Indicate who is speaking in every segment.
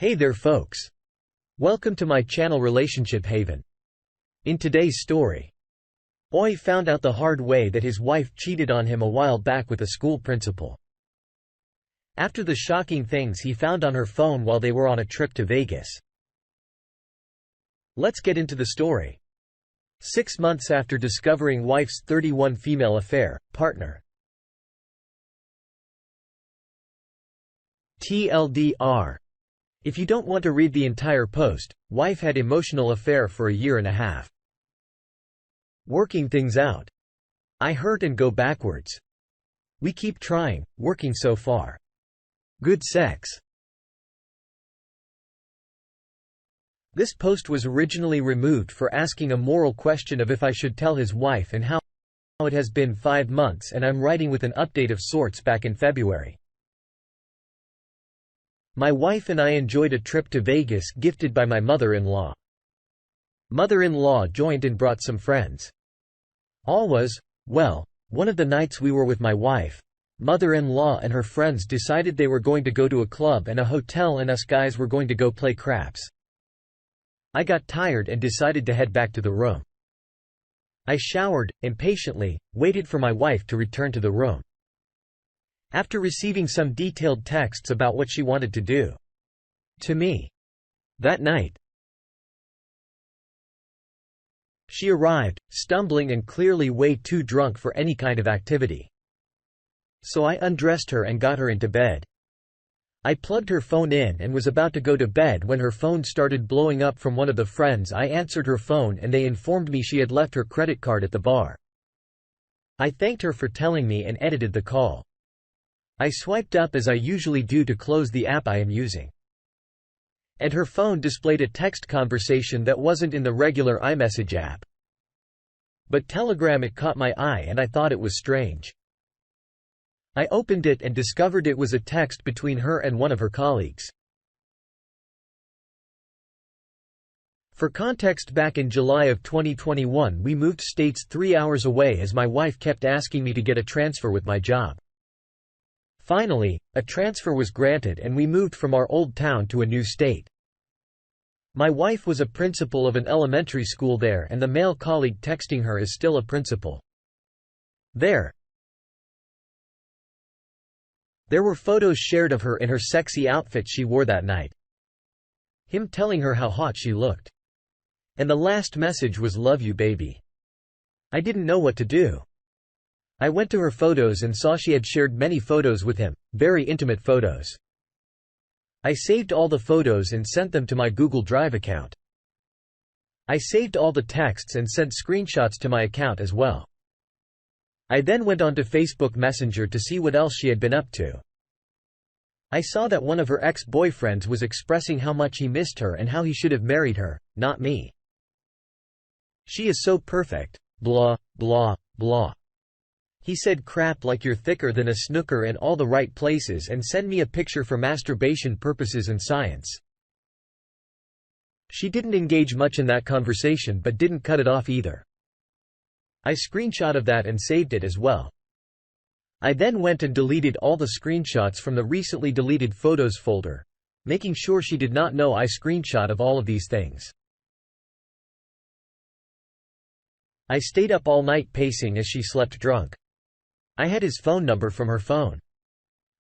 Speaker 1: Hey there folks. Welcome to my channel Relationship Haven. In today's story, Oi found out the hard way that his wife cheated on him a while back with a school principal. After the shocking things he found on her phone while they were on a trip to Vegas. Let's get into the story. 6 months after discovering wife's 31 female affair, partner. TLDR. If you don't want to read the entire post, wife had emotional affair for a year and a half. Working things out. I hurt and go backwards. We keep trying, working so far. Good sex. This post was originally removed for asking a moral question of if I should tell his wife and how. It has been 5 months and I'm writing with an update of sorts back in February. My wife and I enjoyed a trip to Vegas gifted by my mother-in-law. Mother-in-law joined and brought some friends. All was well. One of the nights we were with my wife, mother-in-law and her friends decided they were going to go to a club and a hotel and us guys were going to go play craps. I got tired and decided to head back to the room. I showered, impatiently, waited for my wife to return to the room. After receiving some detailed texts about what she wanted to do to me that night, she arrived, stumbling and clearly way too drunk for any kind of activity. So I undressed her and got her into bed. I plugged her phone in and was about to go to bed when her phone started blowing up from one of the friends. I answered her phone and they informed me she had left her credit card at the bar. I thanked her for telling me and edited the call. I swiped up as I usually do to close the app I am using. And her phone displayed a text conversation that wasn't in the regular iMessage app. But Telegram. It caught my eye and I thought it was strange. I opened it and discovered it was a text between her and one of her colleagues. For context, back in July of 2021 we moved states 3 hours away as my wife kept asking me to get a transfer with my job. Finally, a transfer was granted and we moved from our old town to a new state. My wife was a principal of an elementary school there and the male colleague texting her is still a principal. There were photos shared of her in her sexy outfit she wore that night. Him telling her how hot she looked. And the last message was "Love you, baby." I didn't know what to do. I went to her photos and saw she had shared many photos with him, very intimate photos. I saved all the photos and sent them to my Google Drive account. I saved all the texts and sent screenshots to my account as well. I then went on to Facebook Messenger to see what else she had been up to. I saw that one of her ex-boyfriends was expressing how much he missed her and how he should have married her, not me. She is so perfect, blah, blah, blah. He said crap like "you're thicker than a snooker" in all the right places and send me a picture for masturbation purposes and science. She didn't engage much in that conversation but didn't cut it off either. I screenshot of that and saved it as well. I then went and deleted all the screenshots from the recently deleted photos folder, making sure she did not know I screenshot of all of these things. I stayed up all night pacing as she slept drunk. I had his phone number from her phone.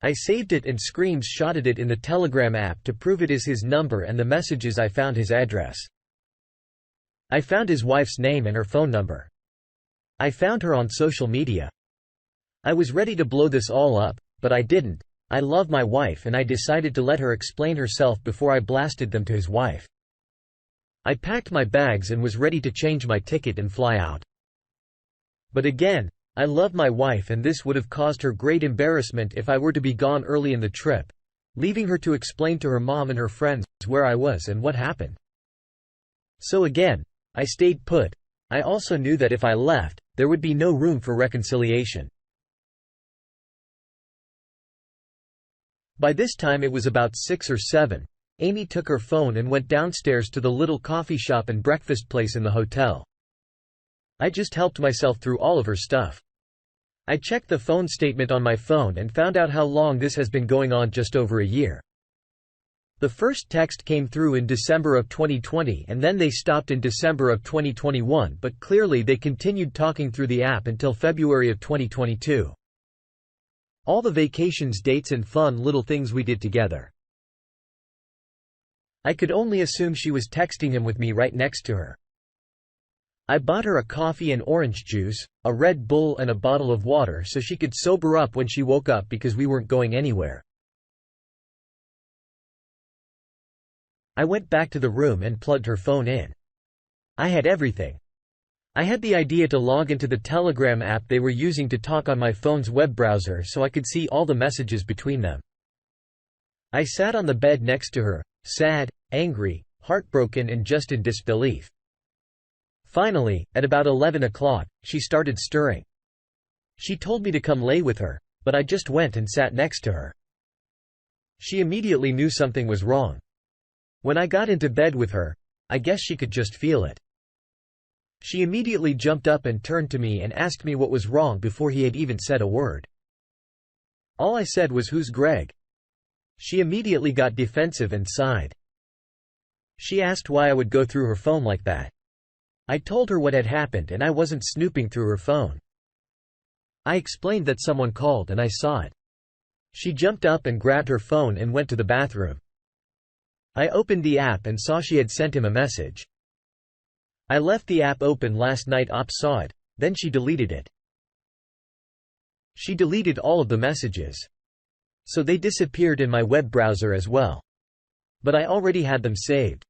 Speaker 1: I saved it and screenshotted it in the Telegram app to prove it is his number and the messages. I found his address. I found his wife's name and her phone number. I found her on social media. I was ready to blow this all up, but I didn't. I love my wife and I decided to let her explain herself before I blasted them to his wife. I packed my bags and was ready to change my ticket and fly out. But again, I love my wife and this would have caused her great embarrassment if I were to be gone early in the trip, leaving her to explain to her mom and her friends where I was and what happened. So again, I stayed put. I also knew that if I left, there would be no room for reconciliation. By this time it was about 6 or 7. Amy took her phone and went downstairs to the little coffee shop and breakfast place in the hotel. I just helped myself through all of her stuff. I checked the phone statement on my phone and found out how long this has been going on, just over a year. The first text came through in December of 2020 and then they stopped in December of 2021, but clearly they continued talking through the app until February of 2022. All the vacations, dates and fun little things we did together. I could only assume she was texting him with me right next to her. I bought her a coffee and orange juice, a Red Bull and a bottle of water so she could sober up when she woke up because we weren't going anywhere. I went back to the room and plugged her phone in. I had everything. I had the idea to log into the Telegram app they were using to talk on my phone's web browser so I could see all the messages between them. I sat on the bed next to her, sad, angry, heartbroken and just in disbelief. Finally, at about 11 o'clock, she started stirring. She told me to come lay with her, but I just went and sat next to her. She immediately knew something was wrong. When I got into bed with her, I guess she could just feel it. She immediately jumped up and turned to me and asked me what was wrong before he had even said a word. All I said was, "Who's Greg?" She immediately got defensive and sighed. She asked why I would go through her phone like that. I told her what had happened and I wasn't snooping through her phone. I explained that someone called and I saw it. She jumped up and grabbed her phone and went to the bathroom. I opened the app and saw she had sent him a message. I left the app open last night. Op saw it, then she deleted it. She deleted all of the messages. So they disappeared in my web browser as well. But I already had them saved.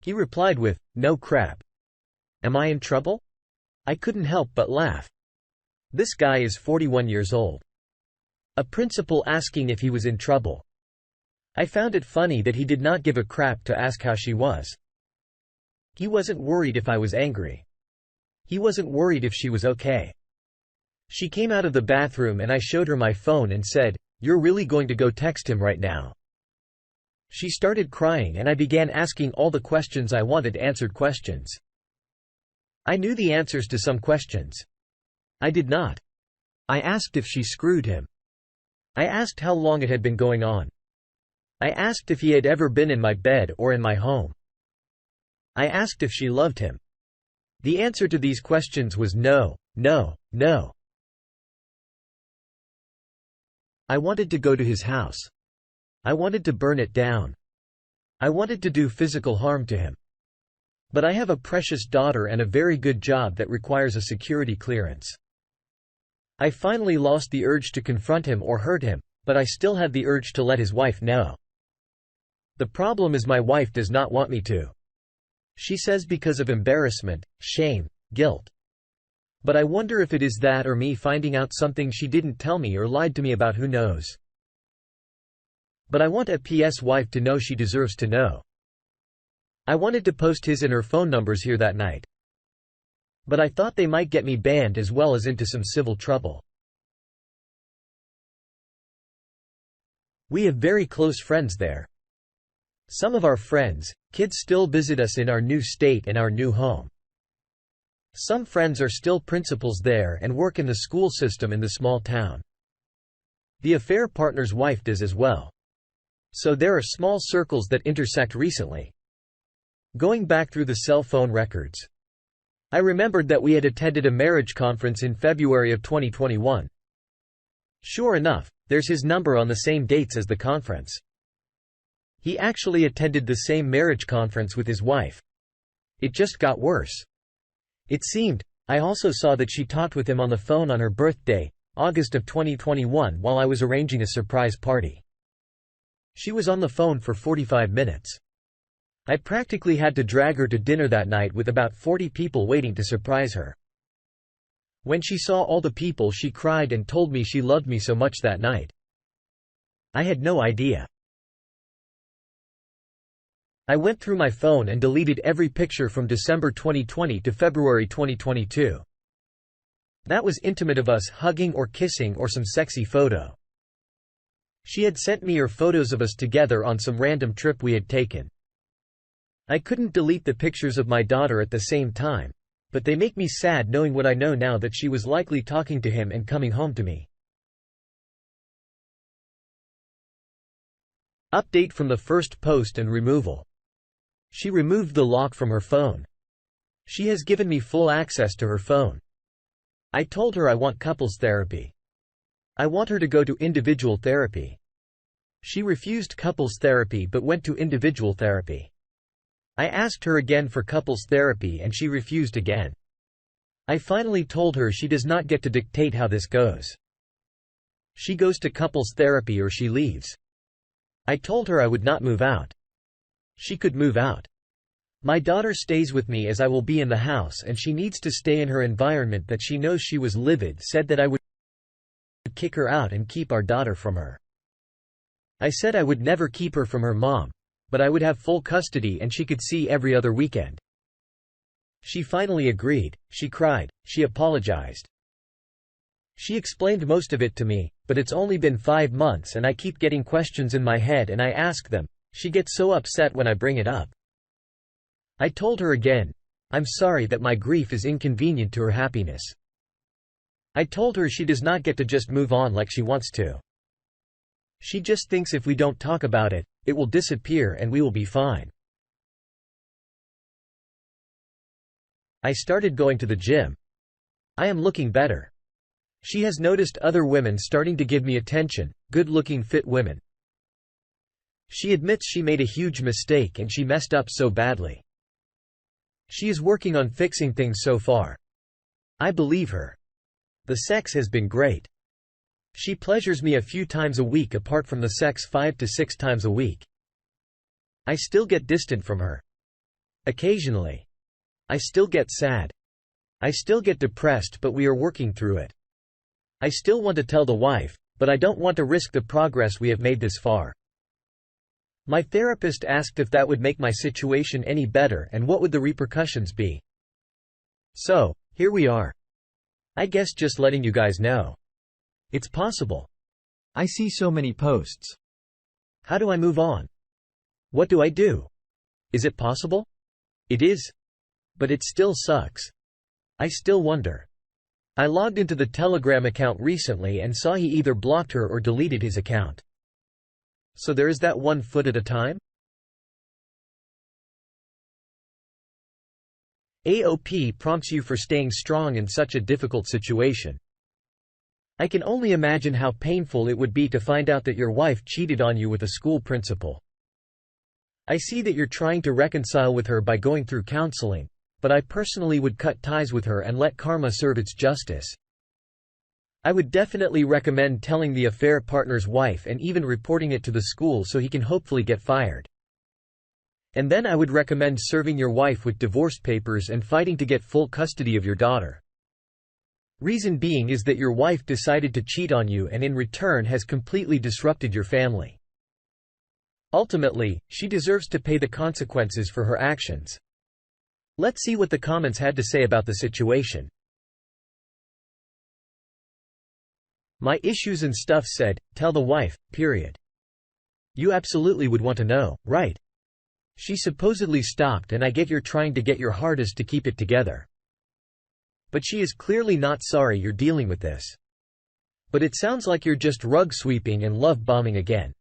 Speaker 1: He replied with, "No crap. Am I in trouble?" I couldn't help but laugh. This guy is 41 years old. A principal asking if he was in trouble. I found it funny that he did not give a crap to ask how she was. He wasn't worried if I was angry. He wasn't worried if she was okay. She came out of the bathroom and I showed her my phone and said, "You're really going to go text him right now?" She started crying and I began asking all the questions I wanted answered questions. I knew the answers to some questions. I did not. I asked if she screwed him. I asked how long it had been going on. I asked if he had ever been in my bed or in my home. I asked if she loved him. The answer to these questions was no, no, no. I wanted to go to his house. I wanted to burn it down. I wanted to do physical harm to him. But I have a precious daughter and a very good job that requires a security clearance. I finally lost the urge to confront him or hurt him, but I still had the urge to let his wife know. The problem is my wife does not want me to. She says because of embarrassment, shame, guilt. But I wonder if it is that or me finding out something she didn't tell me or lied to me about, who knows. But I want a PS wife to know she deserves to know. I wanted to post his and her phone numbers here that night. But I thought they might get me banned as well as into some civil trouble. We have very close friends there. Some of our friends, kids still visit us in our new state and our new home. Some friends are still principals there and work in the school system in the small town. The affair partner's wife does as well. So there are small circles that intersect recently. Going back through the cell phone records, I remembered that we had attended a marriage conference in February of 2021. Sure enough, there's his number on the same dates as the conference. He actually attended the same marriage conference with his wife. It just got worse. It seemed, I also saw that she talked with him on the phone on her birthday, August of 2021, while I was arranging a surprise party. She was on the phone for 45 minutes. I practically had to drag her to dinner that night with about 40 people waiting to surprise her. When she saw all the people, she cried and told me she loved me so much that night. I had no idea. I went through my phone and deleted every picture from December 2020 to February 2022. That was intimate of us hugging or kissing or some sexy photo. She had sent me her photos of us together on some random trip we had taken. I couldn't delete the pictures of my daughter at the same time, but they make me sad knowing what I know now, that she was likely talking to him and coming home to me. Update from the first post and removal. She removed the lock from her phone. She has given me full access to her phone. I told her I want couples therapy. I want her to go to individual therapy. She refused couples therapy but went to individual therapy. I asked her again for couples therapy and she refused again. I finally told her she does not get to dictate how this goes. She goes to couples therapy or she leaves. I told her I would not move out. She could move out. My daughter stays with me as I will be in the house and she needs to stay in her environment that she knows. She was livid, said that I would kick her out and keep our daughter from her. I said I would never keep her from her mom, but I would have full custody and she could see every other weekend. She finally agreed. She cried. She apologized. She explained most of it to me, but it's only been 5 months and I keep getting questions in my head and I ask them. She gets so upset when I bring it up. I told her again, I'm sorry that my grief is inconvenient to her happiness. I told her she does not get to just move on like she wants to. She just thinks if we don't talk about it, it will disappear and we will be fine. I started going to the gym. I am looking better. She has noticed other women starting to give me attention, good-looking fit women. She admits she made a huge mistake and she messed up so badly. She is working on fixing things so far. I believe her. The sex has been great. She pleasures me a few times a week apart from the sex 5 to 6 times a week. I still get distant from her. Occasionally. I still get sad. I still get depressed, but we are working through it. I still want to tell the wife, but I don't want to risk the progress we have made this far. My therapist asked if that would make my situation any better and what would the repercussions be. So, here we are. I guess just letting you guys know. It's possible. I see so many posts. How do I move on? What do I do? Is it possible? It is. But it still sucks. I still wonder. I logged into the Telegram account recently and saw he either blocked her or deleted his account. So there is that 1 foot at a time? AOP prompts you for staying strong in such a difficult situation. I can only imagine how painful it would be to find out that your wife cheated on you with a school principal. I see that you're trying to reconcile with her by going through counseling, but I personally would cut ties with her and let karma serve its justice. I would definitely recommend telling the affair partner's wife and even reporting it to the school so he can hopefully get fired. And then I would recommend serving your wife with divorce papers and fighting to get full custody of your daughter. Reason being is that your wife decided to cheat on you and in return has completely disrupted your family. Ultimately, she deserves to pay the consequences for her actions. Let's see what the comments had to say about the situation. My issues and stuff said, tell the wife, period. You absolutely would want to know, right? She supposedly stopped and I get you're trying to get your hardest to keep it together. But she is clearly not sorry you're dealing with this. But it sounds like you're just rug sweeping and love bombing again.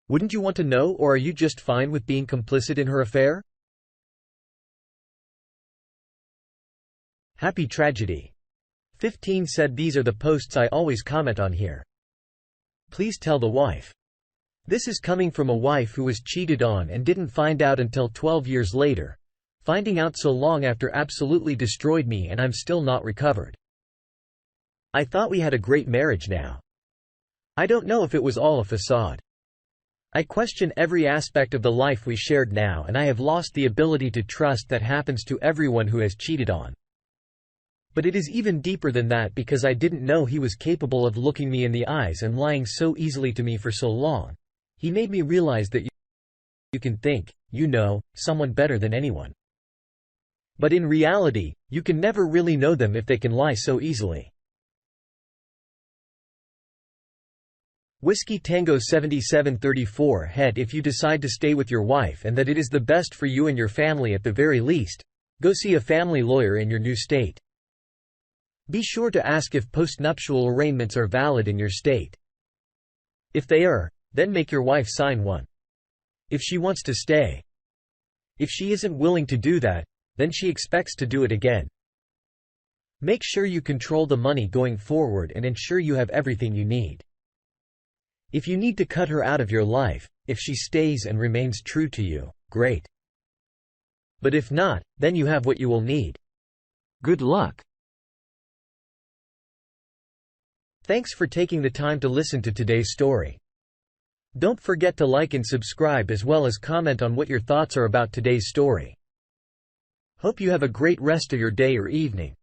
Speaker 1: Wouldn't you want to know, or are you just fine with being complicit in her affair? Happy tragedy. 15 said these are the posts I always comment on here. Please tell the wife. This is coming from a wife who was cheated on and didn't find out until 12 years later. Finding out so long after absolutely destroyed me and I'm still not recovered. I thought we had a great marriage now. I don't know if it was all a facade. I question every aspect of the life we shared now and I have lost the ability to trust. That happens to everyone who has cheated on. But it is even deeper than that because I didn't know he was capable of looking me in the eyes and lying so easily to me for so long. He made me realize that you can think, you know, someone better than anyone. But in reality, you can never really know them if they can lie so easily. Whiskey Tango 7734 Head. If you decide to stay with your wife and that it is the best for you and your family at the very least, go see a family lawyer in your new state. Be sure to ask if postnuptial arrangements are valid in your state. If they are, then make your wife sign one. If she wants to stay. If she isn't willing to do that, then she expects to do it again. Make sure you control the money going forward and ensure you have everything you need. If you need to cut her out of your life, if she stays and remains true to you, great. But if not, then you have what you will need. Good luck. Thanks for taking the time to listen to today's story. Don't forget to like and subscribe as well as comment on what your thoughts are about today's story. Hope you have a great rest of your day or evening.